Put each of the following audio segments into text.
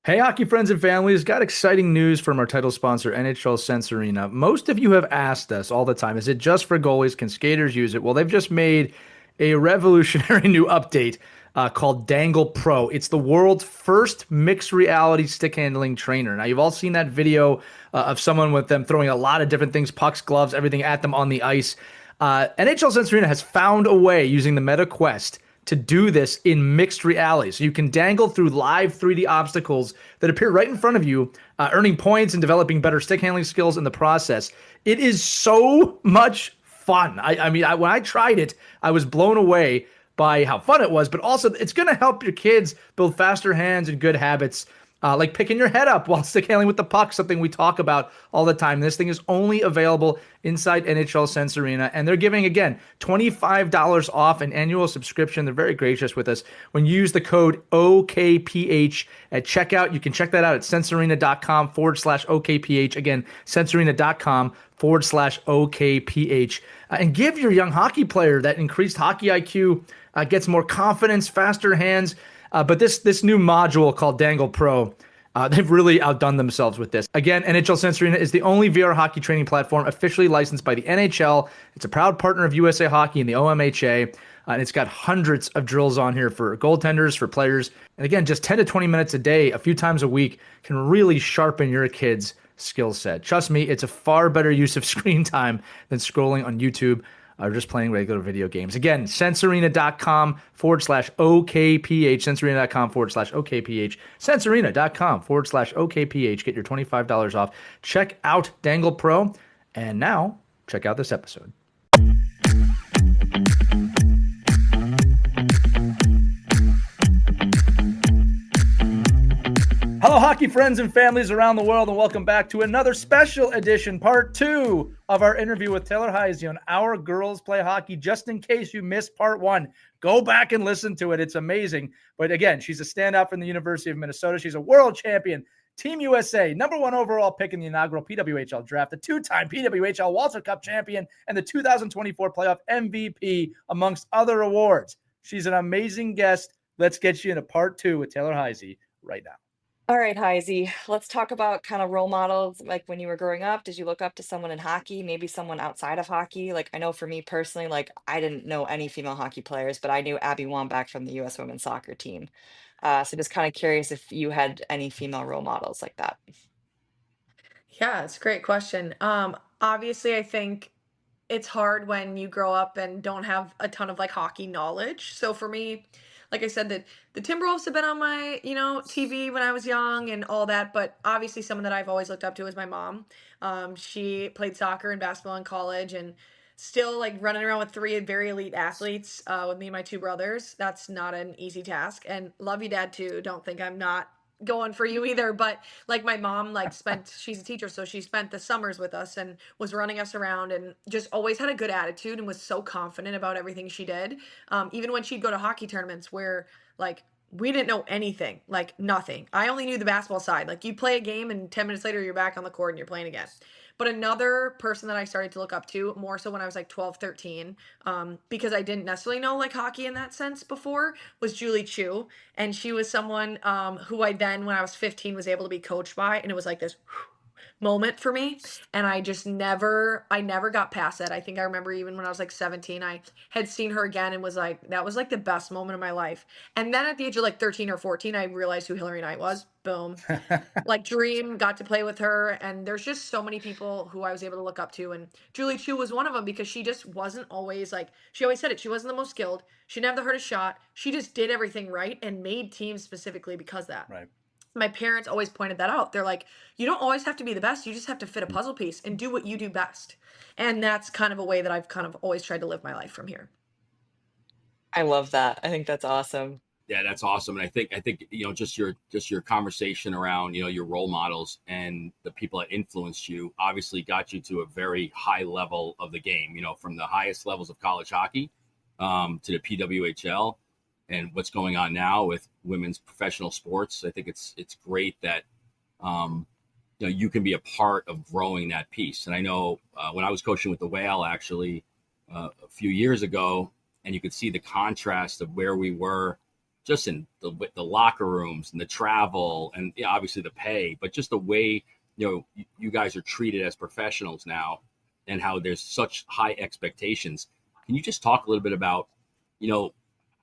Hey, hockey friends and families, got exciting news from our title sponsor, NHL Sense Arena. Most of you have asked us all the time, is it just for goalies? Can skaters use it? Well, they've just made a revolutionary new update called Dangle Pro. It's the world's first mixed reality stick handling trainer. Now, you've all seen that video of someone with them throwing a lot of different things, pucks, gloves, everything at them on the ice. NHL Sense Arena has found a way using the Meta Quest to do this in mixed reality. So you can dangle through live 3D obstacles that appear right in front of you, earning points and developing better stick handling skills in the process. It is so much fun. When I tried it, I was blown away by how fun it was, but also it's going to help your kids build faster hands and good habits. Like picking your head up while stick handling with the puck, something we talk about all the time. This thing is only available inside NHL Sense Arena, and they're giving, again, $25 off an annual subscription. They're very gracious with us. When you use the code OKPH at checkout, you can check that out at sensearena.com/OKPH. Again, sensearena.com/OKPH. And give your young hockey player that increased hockey IQ, gets more confidence, faster hands. But this new module called Dangle Pro, they've really outdone themselves with this. Again, NHL Sense Arena is the only VR hockey training platform officially licensed by the NHL. It's a proud partner of USA Hockey and the OMHA. And it's got hundreds of drills on here for goaltenders, for players. And again, just 10 to 20 minutes a day, a few times a week, can really sharpen your kid's skill set. Trust me, it's a far better use of screen time than scrolling on YouTube or just playing regular video games. Again, sensearena.com/OKPH, sensearena.com/OKPH, sensearena.com/OKPH. Get your $25 off. Check out Dangle Pro. And now, check out this episode. Hello, hockey friends and families around the world, and welcome back to another special edition, part 2 of our interview with Taylor Heise on Our Girls Play Hockey. Just in case you missed part 1, go back and listen to it. It's amazing. But again, she's a standout from the University of Minnesota. She's a world champion, Team USA, number 1 overall pick in the inaugural PWHL draft, a 2-time PWHL Walter Cup champion, and the 2024 playoff MVP, amongst other awards. She's an amazing guest. Let's get you into part 2 with Taylor Heise right now. All right, Heise, let's talk about kind of role models. Like when you were growing up, did you look up to someone in hockey, maybe someone outside of hockey? Like I know for me personally, like I didn't know any female hockey players, but I knew Abby Wambach from the U.S. women's soccer team. So just kind of curious if you had any female role models like that. Yeah, it's a great question. Obviously, I think it's hard when you grow up and don't have a ton of like hockey knowledge. So for me, like I said, that the Timberwolves have been on my, TV when I was young and all that. But obviously, someone that I've always looked up to is my mom. She played soccer and basketball in college and still like running around with 3 very elite athletes with me and my 2 brothers. That's not an easy task. And love you, Dad, too. Don't think I'm not going for you either, but like my mom like spent she's a teacher, so she spent the summers with us and was running us around and just always had a good attitude and was so confident about everything she did. Even when she'd go to hockey tournaments where like we didn't know anything, like nothing. I only knew the basketball side. Like you play a game and 10 minutes later you're back on the court and you're playing again. But another person that I started to look up to more so when I was like 12, 13, because I didn't necessarily know like hockey in that sense before, was Julie Chu. And she was someone who I then, when I was 15, was able to be coached by. And it was like this moment for me, and I never got past that. I think I remember even when I was like 17, I had seen her again and was like, that was like the best moment of my life. And then at the age of like 13 or 14, I realized who Hillary Knight was. Boom. Like dream, got to play with her, and there's just so many people who I was able to look up to, and Julie Chu was one of them because she just wasn't always like, she always said it, she wasn't the most skilled, she didn't have the hardest shot, she just did everything right and made teams specifically because of that. Right. My parents always pointed that out. They're like, you don't always have to be the best. You just have to fit a puzzle piece and do what you do best. And that's kind of a way that I've kind of always tried to live my life from here. I love that. I think that's awesome. Yeah, that's awesome. And I think just your conversation around your role models and the people that influenced you obviously got you to a very high level of the game. From the highest levels of college hockey to the PWHL, and what's going on now with women's professional sports. I think it's great that you can be a part of growing that piece. And I know when I was coaching with the Whale actually a few years ago, and you could see the contrast of where we were just in the locker rooms and the travel and yeah, obviously the pay, but just the way you guys are treated as professionals now, and how there's such high expectations. Can you just talk a little bit about you know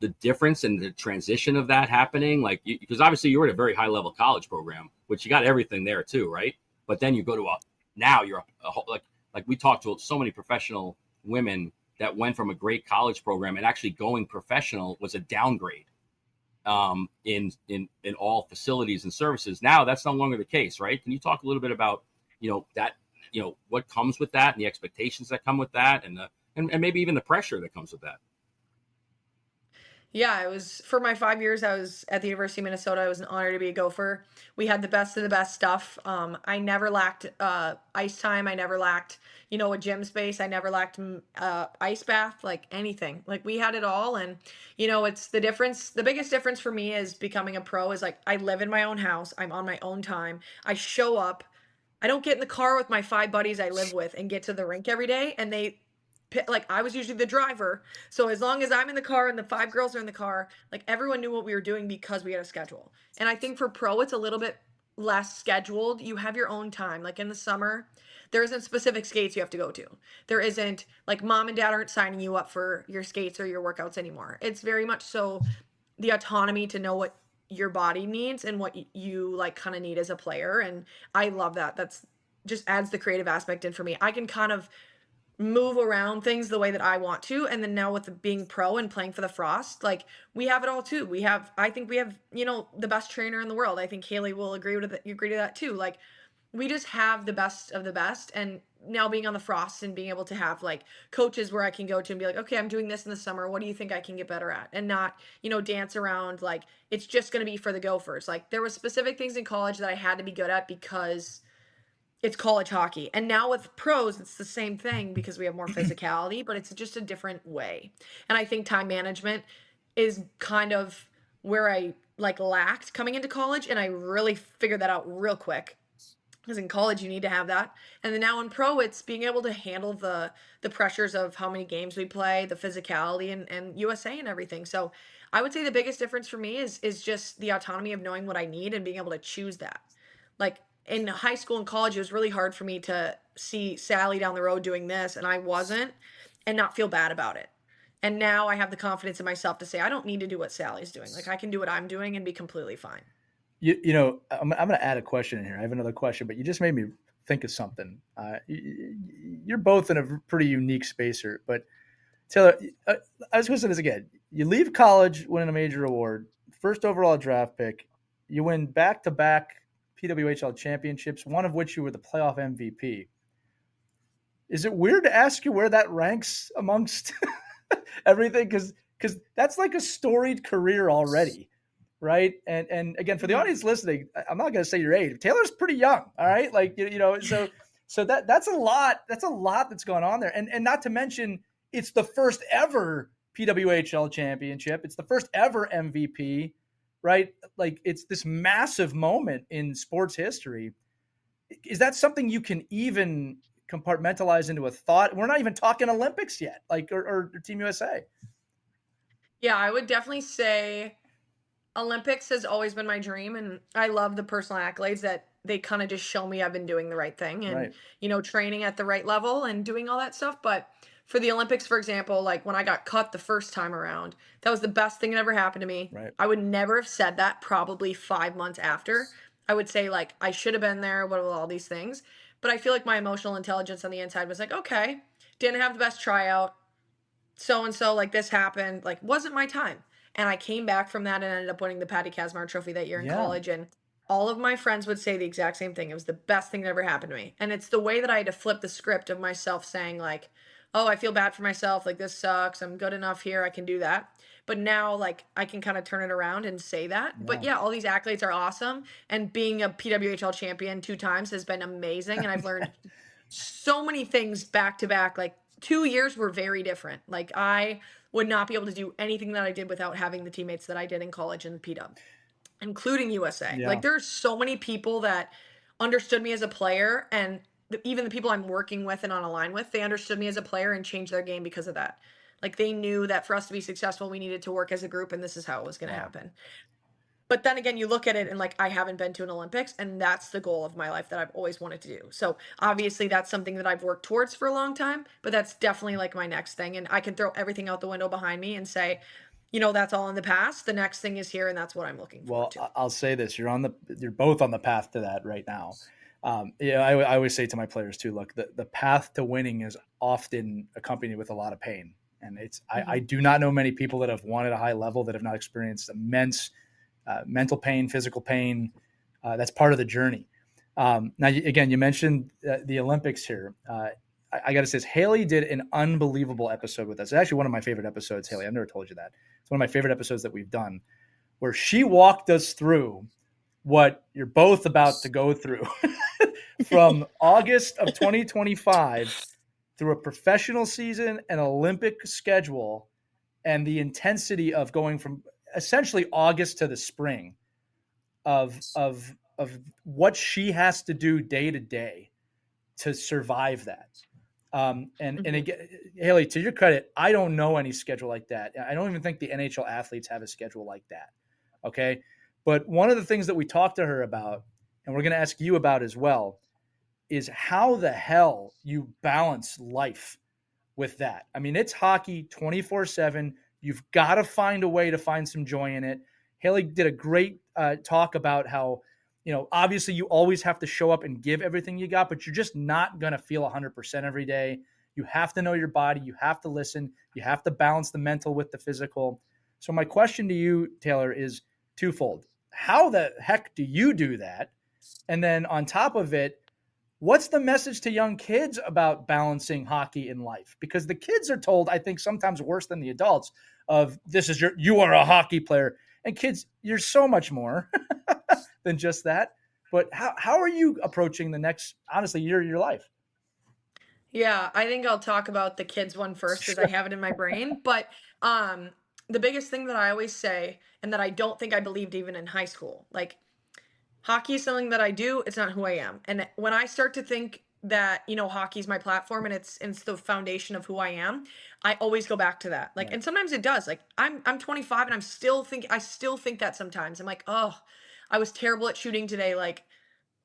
the difference and the transition of that happening? Like, because obviously you were at a very high level college program, which you got everything there too, right? But then you go to now you're like we talked to so many professional women that went from a great college program, and actually going professional was a downgrade in all facilities and services. Now that's no longer the case, right? Can you talk a little bit about that, what comes with that, and the expectations that come with that, and and maybe even the pressure that comes with that? Yeah, I was for my 5 years. I was at the University of Minnesota. It was an honor to be a Gopher. We had the best of the best stuff. I never lacked ice time. I never lacked, a gym space. I never lacked ice bath, like anything. Like we had it all, and it's the difference. The biggest difference for me is becoming a pro is like I live in my own house. I'm on my own time. I show up. I don't get in the car with my 5 buddies I live with and get to the rink every day, and like I was usually the driver. So as long as I'm in the car and the 5 girls are in the car, like everyone knew what we were doing because we had a schedule. And I think for pro it's a little bit less scheduled. You have your own time. Like in the summer, there isn't specific skates you have to go to. There isn't like mom and dad aren't signing you up for your skates or your workouts anymore. It's very much so the autonomy to know what your body needs and what you like kind of need as a player. And I love that. That's just adds the creative aspect in for me. I can kind of move around things the way that I want to. And then now with being pro and playing for the Frost, like we have it all too. I think we have, the best trainer in the world. I think Haley will agree with that. You agree to that too. Like we just have the best of the best. And now being on the Frost and being able to have like coaches where I can go to and be like, okay, I'm doing this in the summer. What do you think I can get better at? And not, dance around like it's just going to be for the Gophers. Like there was specific things in college that I had to be good at because it's college hockey. And now with pros, it's the same thing because we have more physicality, but it's just a different way. And I think time management is kind of where I like lacked coming into college. And I really figured that out real quick because in college you need to have that. And then now in pro, it's being able to handle the pressures of how many games we play, the physicality and USA and everything. So I would say the biggest difference for me is just the autonomy of knowing what I need and being able to choose that. Like in high school and college, it was really hard for me to see Sally down the road doing this and I wasn't and not feel bad about it. And now I have the confidence in myself to say, I don't need to do what Sally's doing. Like I can do what I'm doing and be completely fine. I'm going to add a question in here. I have another question, but you just made me think of something. You're both in a pretty unique space here, but Taylor, I was going to say this again. You leave college, winning a major award, first overall draft pick. You win back-to-back PWHL championships, one of which you were the playoff MVP. Is it weird to ask you where that ranks amongst everything? Because that's like a storied career already, right? And again, for the audience listening, I'm not going to say your age. Taylor's pretty young, all right? Like so that's a lot. That's a lot that's going on there, and not to mention it's the first ever PWHL championship. It's the first ever MVP, right? Like it's this massive moment in sports history. Is that something you can even compartmentalize into a thought? We're not even talking Olympics yet, like or Team USA. Yeah, I would definitely say Olympics has always been my dream, and I love the personal accolades that they kind of just show me I've been doing the right thing and Right. training at the right level and doing all that stuff. But for the Olympics, for example, like when I got cut the first time around, that was the best thing that ever happened to me. Right. I would never have said that probably 5 months after. I would say like I should have been there, what all these things. But I feel like my emotional intelligence on the inside was like, okay, didn't have the best tryout, so and so, like this happened, like wasn't my time. And I came back from that and ended up winning the Patty Kazmar trophy that year in Yeah. college. And all of my friends would say the exact same thing. It was the best thing that ever happened to me. And it's the way that I had to flip the script of myself saying like, oh, I feel bad for myself. Like this sucks. I'm good enough here. I can do that. But now like I can kind of turn it around and say that. But yeah, all these accolades are awesome. And being a PWHL champion 2 times has been amazing. And I've learned so many things back to back. Like 2 years were very different. Like I would not be able to do anything that I did without having the teammates that I did in college and PW, including USA. Yeah. Like there are so many people that understood me as a player, and even the people I'm working with and on a line with, they understood me as a player and changed their game because of that. Like they knew that for us to be successful, we needed to work as a group, and this is how it was going to Wow. happen. But then again, you look at it and like I haven't been to an Olympics, and that's the goal of my life that I've always wanted to do. So obviously that's something that I've worked towards for a long time, but that's definitely like my next thing. And I can throw everything out the window behind me and say, that's all in the past. The next thing is here, and that's what I'm looking forward Well, to. I'll say this: you're both on the path to that right now. I always say to my players too, look, the path to winning is often accompanied with a lot of pain, and I do not know many people that have won at a high level that have not experienced immense mental pain, physical pain. That's part of the journey. Now, again, you mentioned the Olympics here. I got to say, Haley did an unbelievable episode with us. It's actually one of my favorite episodes, Haley. I've never told you that. It's one of my favorite episodes that we've done, where she walked us through what you're both about to go through from August of 2025 through a professional season, an Olympic schedule, and the intensity of going from essentially August to the spring of what she has to do day to day to survive that. And again, Haley, to your credit, I don't know any schedule like that. I don't even think the NHL athletes have a schedule like that. Okay. But one of the things that we talked to her about, and we're going to ask you about as well, is how the hell you balance life with that. I mean, it's hockey 24/7. You've got to find a way to find some joy in it. Haley did a great talk about how, obviously you always have to show up and give everything you got, but you're just not going to feel 100% every day. You have to know your body. You have to listen. You have to balance the mental with the physical. So my question to you, Taylor, is twofold. How the heck do you do that? And then on top of it, what's the message to young kids about balancing hockey in life? Because the kids are told, I think sometimes worse than the adults, of you are a hockey player. And kids, you're so much more than just that. But how are you approaching the next, honestly, year of your life? Yeah, I think I'll talk about the kids one first because I have it in my brain. But um, the biggest thing that I always say, and that I don't think I believed even in high school, like hockey is something that I do. It's not who I am. And when I start to think that hockey is my platform and it's the foundation of who I am, I always go back to that. Like, Right. and sometimes it does. Like, I'm 25 and I still think that sometimes. I'm like, oh, I was terrible at shooting today. Like,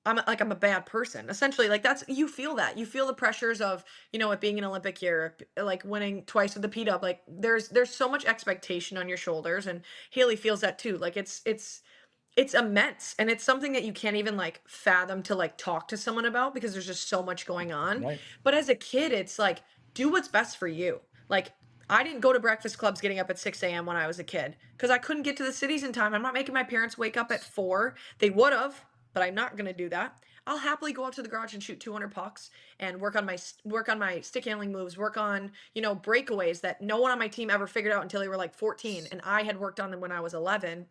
I'm a bad person. Essentially, like you feel that. You feel the pressures of, it being an Olympic year, like winning twice with the PW. Like there's so much expectation on your shoulders, and Haley feels that too. Like it's immense, and it's something that you can't even like fathom to like talk to someone about because there's just so much going on. Right. But as a kid, it's like do what's best for you. Like I didn't go to breakfast clubs getting up at 6 a.m. when I was a kid because I couldn't get to the cities in time. I'm not making my parents wake up at 4. They would have, but I'm not going to do that. I'll happily go out to the garage and shoot 200 pucks and work on my stick handling moves, work on, breakaways that no one on my team ever figured out until they were like 14 and I had worked on them when I was 11.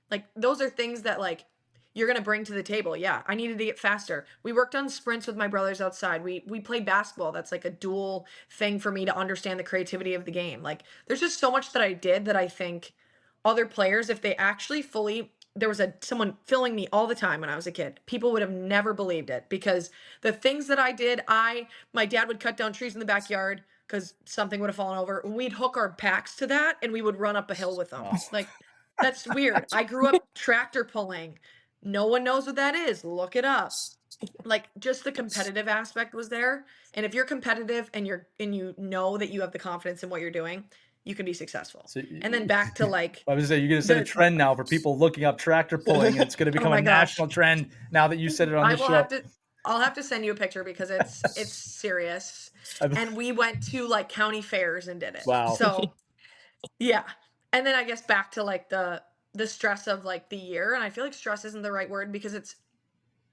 Like those are things that like you're going to bring to the table. Yeah, I needed to get faster. We worked on sprints with my brothers outside. We played basketball. That's like a dual thing for me to understand the creativity of the game. Like there's just so much that I did that I think other players, if they actually fully, there was someone filling me all the time when I was a kid, people would have never believed it because the things that I did, my dad would cut down trees in the backyard because something would have fallen over. We'd hook our packs to that and we would run up a hill with them. Oh. Like that's weird. I grew up tractor pulling. No one knows what that is. Look it up. Like just the competitive aspect was there. And if you're competitive and you know that you have the confidence in what you're doing, you can be successful. So And then back to like I was going to say, you're going to set a the trend now for people looking up tractor pulling, and it's going to oh become a my gosh. national trend now that you said it on I the will show. have to I'll have to send you a picture because it's serious. And we went to like county fairs and did it. Wow. So yeah. And then I guess back to like the stress of like the year. And I feel like stress isn't the right word because it's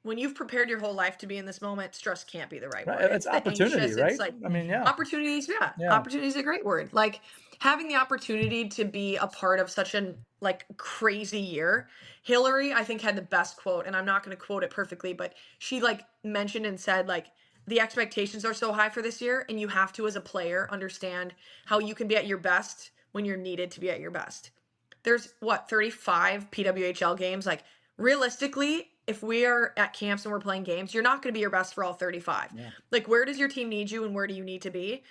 when you've prepared your whole life to be in this moment, stress can't be the right Right. word. It's It's the opportunity, anxious. It's right? like I mean, yeah. opportunities. Yeah. Yeah. Opportunity is a great word. Like having the opportunity to be a part of such an like crazy year. Hillary, I think, had the best quote, and I'm not going to quote it perfectly, but she like mentioned and said like the expectations are so high for this year, and you have to, as a player, understand how you can be at your best when you're needed to be at your best. There's what 35 PWHL games. Like realistically, if we are at camps and we're playing games, you're not going to be your best for all 35. Yeah. Like where does your team need you and where do you need to be?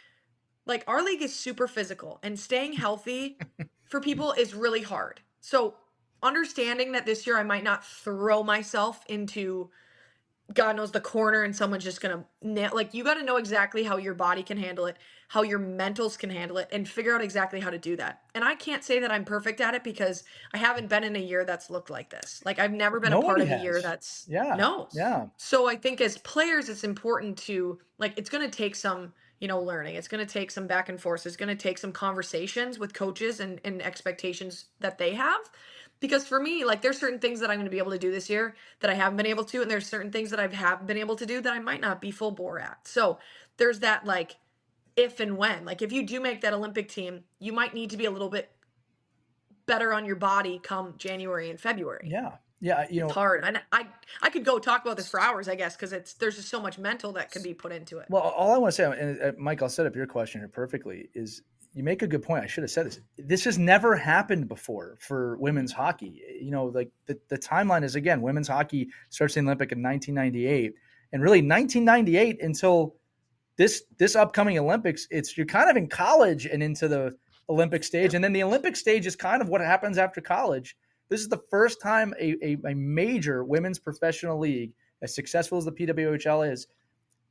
Like our league is super physical and staying healthy for people is really hard. So understanding that this year I might not throw myself into God knows the corner and someone's just gonna nail, like you got to know exactly how your body can handle it, how your mentals can handle it, and figure out exactly how to do that. And I can't say that I'm perfect at it because I haven't been in a year that's looked like this. Like I've never been a part Nobody of a year has. that's Yeah. no. Yeah. So I think as players, it's important to like it's gonna take some, learning. It's gonna take some back and forth. It's gonna take some conversations with coaches and expectations that they have. Because for me, like there's certain things that I'm going to be able to do this year that I haven't been able to, and there's certain things that I have been able to do that I might not be full bore at. So there's that like if and when. Like if you do make that Olympic team, you might need to be a little bit better on your body come January and February. Yeah. Yeah. It's hard. And I could go talk about this for hours, I guess, because there's just so much mental that could be put into it. Well, all I want to say, and Mike, I'll set up your question here perfectly, is you make a good point. I should have said this. This has never happened before for women's hockey. Like the timeline is, again, women's hockey starts the Olympic in 1998. And really 1998 until this upcoming Olympics, you're kind of in college and into the Olympic stage. And then the Olympic stage is kind of what happens after college. This is the first time a major women's professional league, as successful as the PWHL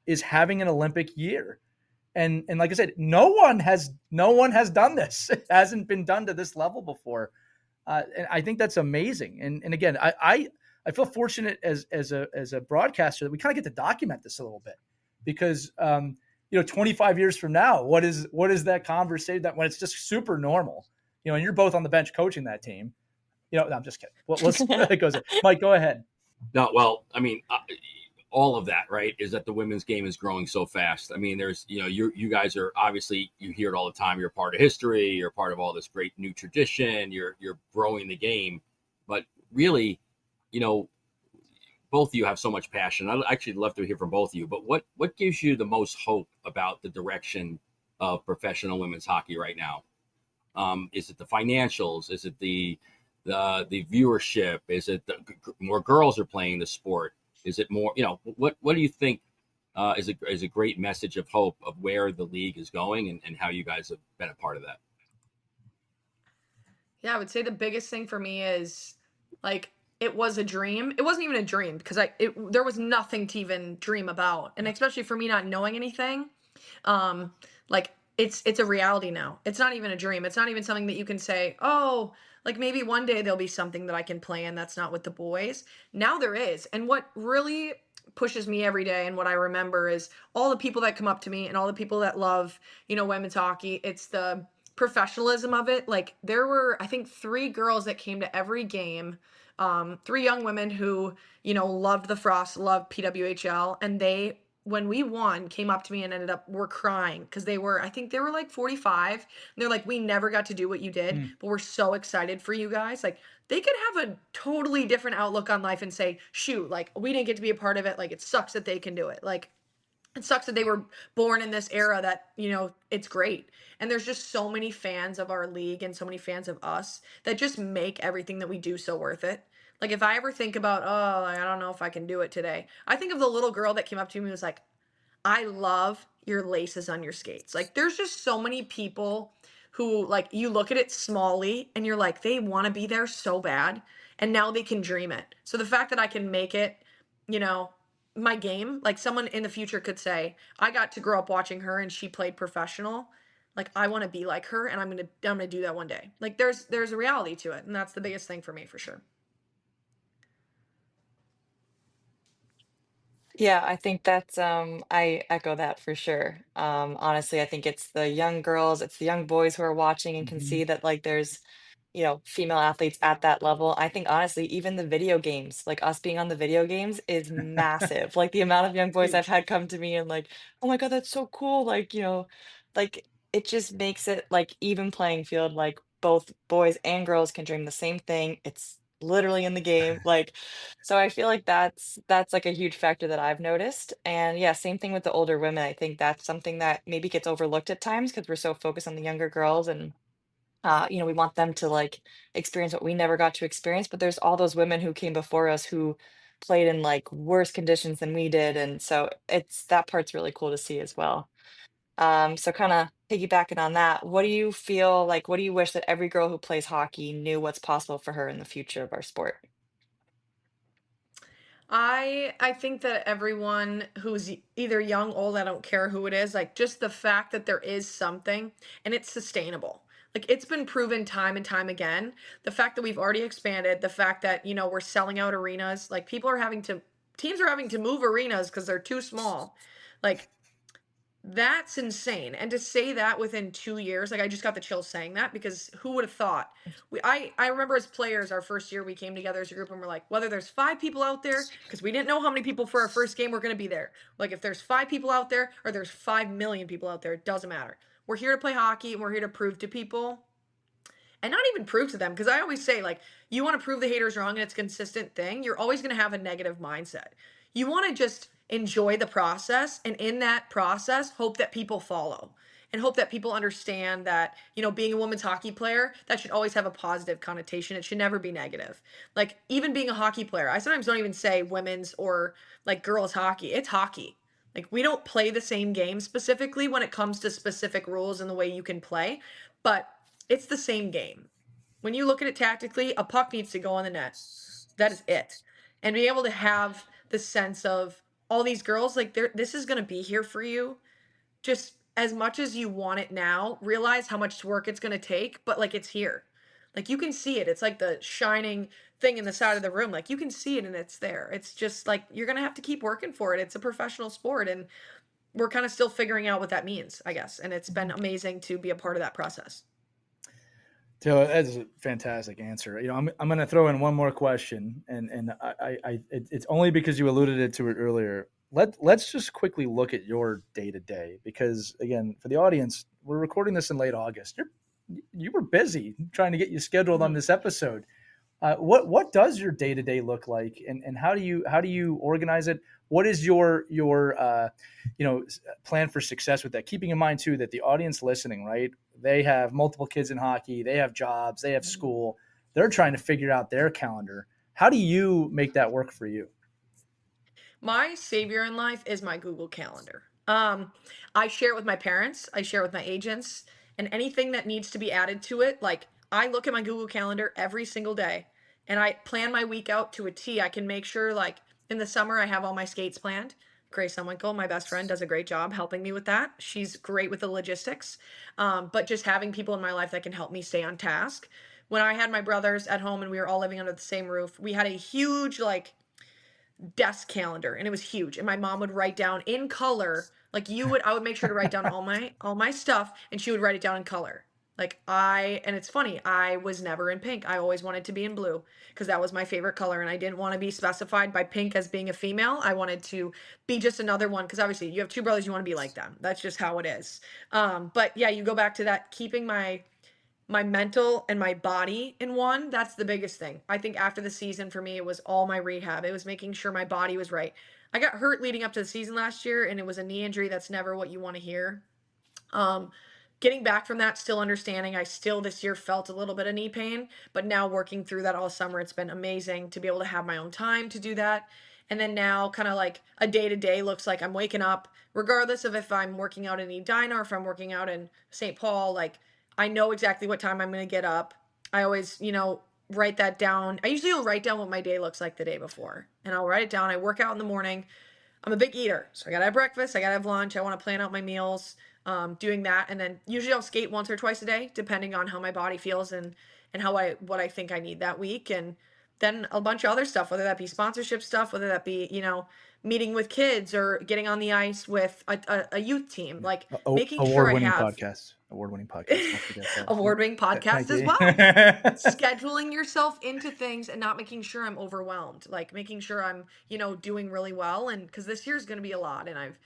is having an Olympic year. And like I said, no one has done this. It hasn't been done to this level before. And I think that's amazing. And again, I feel fortunate as a broadcaster that we kind of get to document this a little bit because 25 years from now, what is that conversation that when it's just super normal, and you're both on the bench coaching that team, no, I'm just kidding. Well, let's it goes. Mike, go ahead. No, well, I mean, all of that, right, is that the women's game is growing so fast. I mean, there's, you guys are obviously, you hear it all the time. You're part of history. You're part of all this great new tradition. You're growing the game, but really, both of you have so much passion. I'd actually love to hear from both of you. But what gives you the most hope about the direction of professional women's hockey right now? Is it the financials? Is it the viewership? Is it more girls are playing the sport? Is it more, what do you think is a great message of hope of where the league is going and how you guys have been a part of that? Yeah, I would say the biggest thing for me is like it was a dream. It wasn't even a dream because there was nothing to even dream about. And especially for me not knowing anything, um like it's a reality now. It's not even a dream. It's not even something that you can say, "Oh, like maybe one day there'll be something that I can play and that's not with the boys." Now there is. And what really pushes me every day and what I remember is all the people that come up to me and all the people that love, women's hockey. It's the professionalism of it. Like there were I think 3 girls that came to every game. 3 young women who, loved the Frost, loved PWHL, and they when we won came up to me and ended up were crying because I think they were like 45 and they're like, we never got to do what you did, Mm. but we're so excited for you guys. Like they could have a totally different outlook on life and say, shoot, like we didn't get to be a part of it, like it sucks that they can do it. Like it sucks that they were born in this era that, it's great. And there's just so many fans of our league and so many fans of us that just make everything that we do so worth it. Like if I ever think about, oh, like, I don't know if I can do it today, I think of the little girl that came up to me and was like, I love your laces on your skates. Like there's just so many people who like you look at it smallly and you're like, they want to be there so bad and now they can dream it. So the fact that I can make it, you know, my game, like someone in the future could say, I got to grow up watching her and she played professional. Like I want to be like her and I'm going to do that one day. Like there's a reality to it and that's the biggest thing for me for sure. Yeah, I think that's I echo that for sure. Honestly, I think it's the young girls, it's the young boys who are watching and can Mhm. see that like there's, female athletes at that level. I think honestly, even the video games, like us being on the video games is massive. Like the amount of young boys I've Huge. had come to me and like, "Oh my God, that's so cool." Like, like it just makes it like even playing field, like both boys and girls can dream the same thing. It's literally in the game. Like so I feel like that's like a huge factor that I've noticed. And yeah, same thing with the older women. I think that's something that maybe gets overlooked at times because we're so focused on the younger girls and we want them to like experience what we never got to experience. But there's all those women who came before us who played in like worse conditions than we did. And so it's that part's really cool to see as well. So kind of piggybacking on that, what do you feel like, what do you wish that every girl who plays hockey knew what's possible for her in the future of our sport? I think that everyone who's either young, old, I don't care who it is, like just the fact that there is something and it's sustainable. Like it's been proven time and time again. The fact that we've already expanded, the fact that, we're selling out arenas, like teams are having to move arenas because they're too small. Like that's insane. And to say that within 2 years, like I just got the chills saying that because who would have thought? I remember as players, our first year we came together as a group and we're like, whether there's 5 people out there, because we didn't know how many people for our first game were gonna be there. Like if there's 5 people out there or there's 5 million people out there, it doesn't matter. We're here to play hockey and we're here to prove to people and not even prove to them because I always say like you want to prove the haters wrong and it's a consistent thing, you're always going to have a negative mindset. You want to just enjoy the process and in that process hope that people follow and hope that people understand that being a women's hockey player, that should always have a positive connotation. It should never be negative. Like even being a hockey player, I sometimes don't even say women's or like girls hockey. It's hockey. Like we don't play the same game specifically when it comes to specific rules and the way you can play, but it's the same game. When you look at it tactically, a puck needs to go on the net. That is it. And be able to have the sense of all these girls, like this is going to be here for you. Just as much as you want it now, realize how much work it's going to take, but like it's here. Like you can see it. It's like the shining thing in the side of the room. Like you can see it and it's there. It's just like you're going to have to keep working for it. It's a professional sport and we're kind of still figuring out what that means, I guess. And it's been amazing to be a part of that process. So that's a fantastic answer. I'm going to throw in one more question, and it's only because you alluded to it earlier. Let's just quickly look at your day to day because again, for the audience, we're recording this in late August. You were busy trying to get you scheduled on this episode. What does your day to day look like, and how do you organize it? What is your plan for success with that? Keeping in mind too that the audience listening, right? They have multiple kids in hockey, they have jobs, they have school. They're trying to figure out their calendar. How do you make that work for you? My savior in life is my Google Calendar. I share it with my parents, I share it with my agents, and anything that needs to be added to it, like I look at my Google Calendar every single day and I plan my week out to a T. I can make sure like in the summer I have all my skates planned. Grace Unwinkle, my best friend, does a great job helping me with that. She's great with the logistics. But just having people in my life that can help me stay on task. When I had my brothers at home and we were all living under the same roof, we had a huge like desk calendar and it was huge and my mom would write down in color like I would make sure to write down all my stuff and she would write it down in color like and it's funny, I was never in pink. I always wanted to be in blue because that was my favorite color and I didn't want to be specified by pink as being a female. I wanted to be just another one because obviously you have two brothers, you want to be like them. That's just how it is. But yeah, you go back to that, keeping my mental and my body in one. That's the biggest thing. I think after the season for me, it was all my rehab. It was making sure my body was right. I got hurt leading up to the season last year and it was a knee injury. That's never what you want to hear. Um, Getting back from that, still understanding, I still this year felt a little bit of knee pain, but now working through that all summer, it's been amazing to be able to have my own time to do that. And then now, kind of like a day to day looks like I'm waking up, regardless of if I'm working out in Edina or if I'm working out in St. Paul, like I know exactly what time I'm going to get up. I always, write that down. I usually will write down what my day looks like the day before, and I'll write it down. I work out in the morning. I'm a big eater, so I gotta have breakfast, I gotta have lunch, I want to plan out my meals, doing that, and then usually I'll skate once or twice a day, depending on how my body feels and how what I think I need that week, and then a bunch of other stuff, whether that be sponsorship stuff, whether that be meeting with kids or getting on the ice with a youth team, like making sure I Award-winning have podcast. Award-winning podcast. Don't forget that. award-winning podcast Thank as you. well. Scheduling yourself into things and not making sure I'm overwhelmed, like making sure I'm doing really well, and because this year is going to be a lot and I've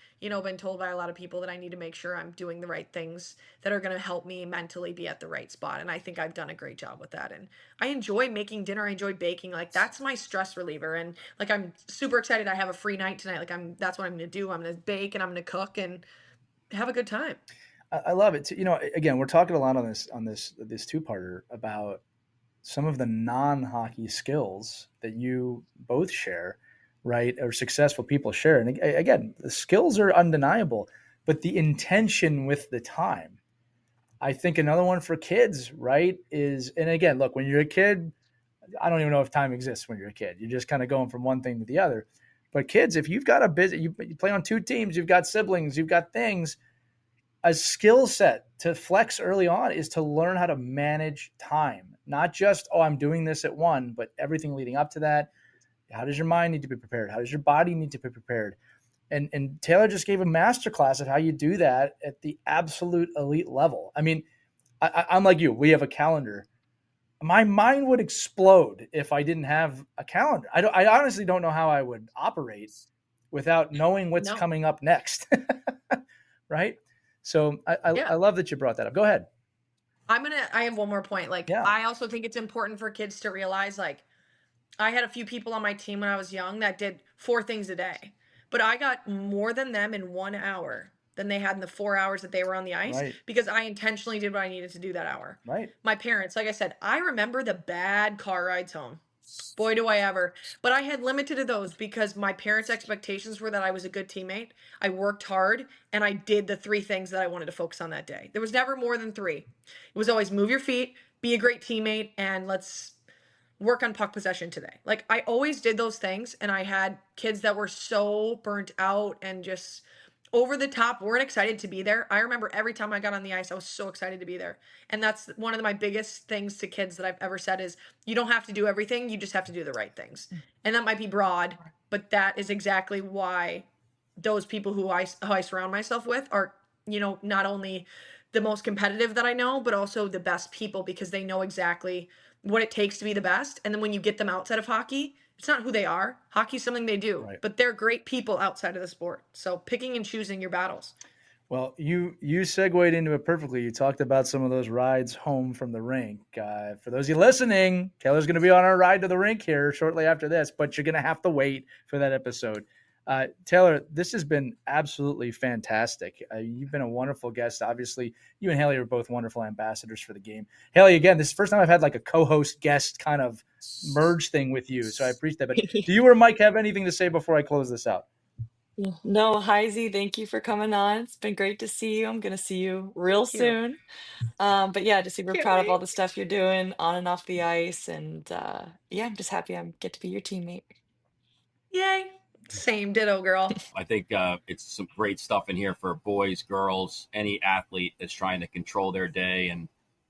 been told by a lot of people that I need to make sure I'm doing the right things that are going to help me mentally be at the right spot, and I think I've done a great job with that. And I enjoy making dinner, I enjoy baking, like that's my stress reliever, and like I'm super excited I have a free night tonight. Like that's what I'm going to do. I'm going to bake and I'm going to cook and have a good time. I love it. Again, we're talking a lot on this two-parter about some of the non-hockey skills that you both share, right? Or successful people share. And again, the skills are undeniable. but the intention with the time. I think another one for kids, right, is, and again, look, when you're a kid, I don't even know if time exists when you're a kid. You're just kind of going from one thing to the other. But kids, if you've got you play on 2 teams, you've got siblings, you've got things, a skill set to flex early on is to learn how to manage time. Not just, oh, I'm doing this at one, but everything leading up to that. How does your mind need to be prepared? How does your body need to be prepared? And Taylor just gave a masterclass of how you do that at the absolute elite level. I mean, I'm like you. We have a calendar. My mind would explode if I didn't have a calendar. I honestly don't know how I would operate without knowing what's No. coming up next. Right? So I love that you brought that up. Go ahead. I have one more point. Like, Yeah. I also think it's important for kids to realize, like, I had a few people on my team when I was young that did 4 things a day, but I got more than them in 1 hour than they had in the 4 hours that they were on the ice Right. because I intentionally did what I needed to do that hour. Right. My parents, like I said, I remember the bad car rides home. Boy, do I ever. But I had limited to those because my parents' expectations were that I was a good teammate. I worked hard and I did the 3 things that I wanted to focus on that day. There was never more than 3. It was always move your feet, be a great teammate, and let's work on puck possession today. Like, I always did those things, and I had kids that were so burnt out and just over the top, weren't excited to be there. I remember every time I got on the ice, I was so excited to be there. And that's one of my biggest things to kids that I've ever said is you don't have to do everything, you just have to do the right things. And that might be broad, but that is exactly why those people who I surround myself with are, not only the most competitive that I know, but also the best people because they know exactly what it takes to be the best. And then when you get them outside of hockey, it's not who they are. Hockey's something they do, Right. but they're great people outside of the sport. So picking and choosing your battles. Well, you segued into it perfectly. You talked about some of those rides home from the rink. For those of you listening, Taylor's going to be on our ride to the rink here shortly after this, but you're going to have to wait for that episode. Taylor, this has been absolutely fantastic. You've been a wonderful guest. Obviously, you and Haley are both wonderful ambassadors for the game. Haley, again, this is the first time I've had like a co-host guest kind of merge thing with you, so I appreciate that. But do you or Mike have anything to say before I close this out? No, Heise, thank you for coming on. It's been great to see you. I'm going to see you real Thank you. soon. But yeah, just super Can't proud of all wait. the stuff you're doing on and off the ice. And yeah, I'm just happy I get to be your teammate. Yay. Same ditto, girl. I think it's some great stuff in here for boys, girls, any athlete that's trying to control their day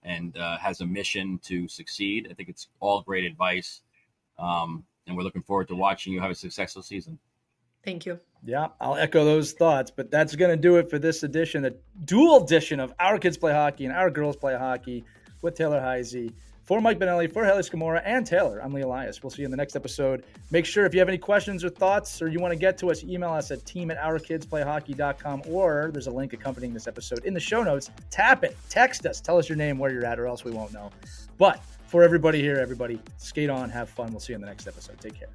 and has a mission to succeed. I think it's all great advice, and we're looking forward to watching you have a successful season. Thank you. Yeah, I'll echo those thoughts, but that's going to do it for this edition, the dual edition of Our Kids Play Hockey and Our Girls Play Hockey with Taylor Heise. For Mike Benelli, for Haley Scamora, and Taylor, I'm Lee Elias. We'll see you in the next episode. Make sure if you have any questions or thoughts or you want to get to us, email us at team@ourkidsplayhockey.com, or there's a link accompanying this episode in the show notes. Tap it, text us, tell us your name, where you're at, or else we won't know. But for everybody here, everybody, skate on, have fun. We'll see you in the next episode. Take care.